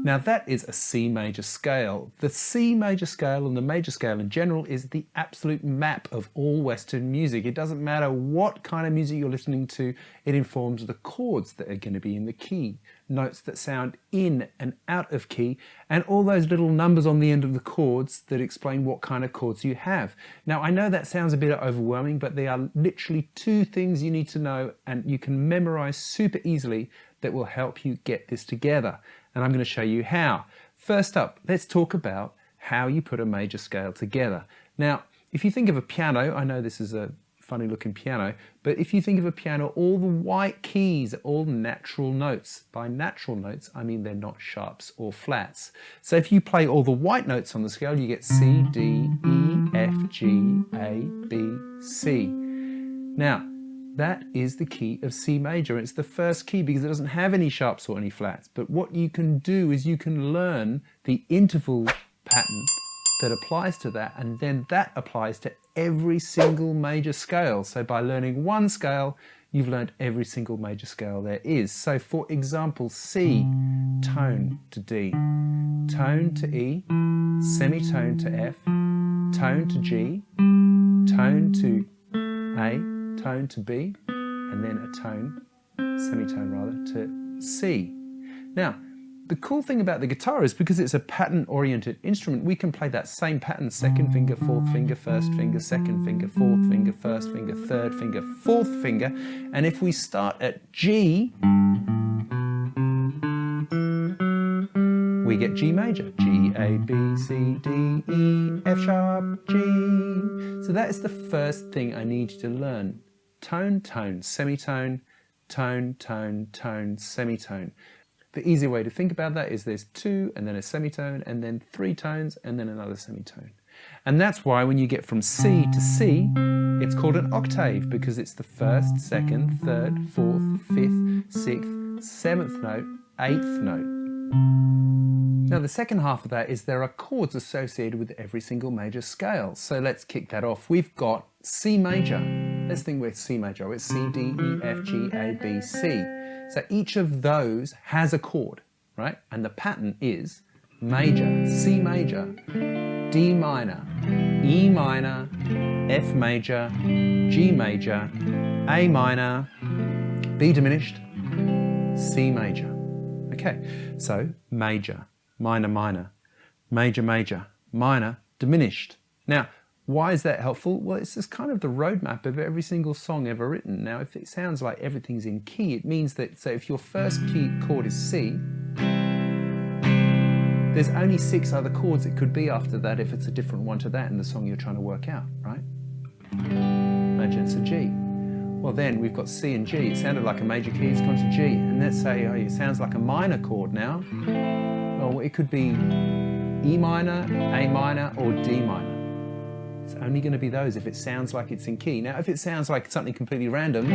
Now that is a C major scale. The C major scale and the major scale in general is the absolute map of all Western music. It doesn't matter what kind of music you're listening to, it informs the chords that are going to be in the key, notes that sound in and out of key, and all those little numbers on the end of the chords that explain what kind of chords you have. Now I know that sounds a bit overwhelming, but there are literally 2 things you need to know and you can memorize super easily that will help you get this together. And I'm going to show you how. First up, let's talk about how you put a major scale together. Now, if you think of a piano, I know this is a funny looking piano, but if you think of a piano, all the white keys are all natural notes. By natural notes, I mean they're not sharps or flats. So if you play all the white notes on the scale, you get C, D, E, F, G, A, B, C. Now, that is the key of C major. It's the first key because it doesn't have any sharps or any flats. But what you can do is you can learn the interval pattern that applies to that, and then that applies to every single major scale. So by learning one scale, you've learned every single major scale there is. So for example, C, tone to D, tone to E, semitone to F, tone to G, tone to A, tone to B, and then a tone, semitone rather, to C. Now, the cool thing about the guitar is because it's a pattern-oriented instrument, we can play that same pattern, second finger, fourth finger, first finger, second finger, fourth finger, first finger, third finger, fourth finger, and if we start at G, we get G major, G, A, B, C, D, E, F sharp, G. So that is the first thing I need you to learn. Tone, tone, semitone, tone, tone, tone, semitone. The easy way to think about that is there's 2 and then a semitone and then 3 tones and then another semitone. And that's why when you get from C to C, it's called an octave because it's the 1st, 2nd, 3rd, 4th, 5th, 6th, 7th note, 8th note. Now the second half of that is there are chords associated with every single major scale. So let's kick that off. We've got C major. Let's think with C major. It's C, D, E, F, G, A, B, C. So each of those has a chord, right? And the pattern is major, C major, D minor, E minor, F major, G major, A minor, B diminished, C major. Okay, so major, minor, minor, major, major, minor, diminished. Now, why is that helpful? Well, it's just kind of the roadmap of every single song ever written. Now, if it sounds like everything's in key, it means that, so if your first key chord is C, there's only 6 other chords it could be after that if it's a different one to that in the song you're trying to work out, right? Imagine it's a G. Well, then we've got C and G. It sounded like a major key, it's gone to G. And let's say it sounds like a minor chord now. Well, it could be E minor, A minor, or D minor. It's only going to be those if it sounds like it's in key. Now, if it sounds like something completely random, you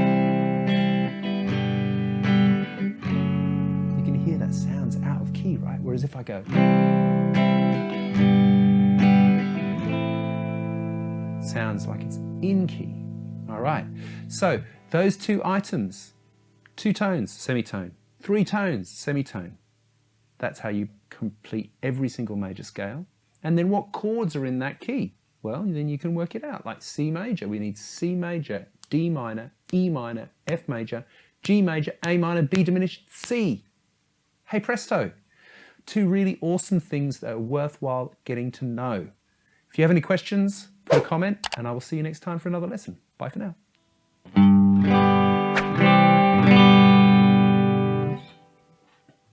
can hear that sounds out of key, right? Whereas if I go, it sounds like it's in key. All right. So those 2 items, 2 tones, semitone, 3 tones, semitone. That's how you complete every single major scale. And then what chords are in that key? Well, then you can work it out, like C major. We need C major, D minor, E minor, F major, G major, A minor, B diminished, C. Hey presto. 2 really awesome things that are worthwhile getting to know. If you have any questions, put a comment and I will see you next time for another lesson. Bye for now.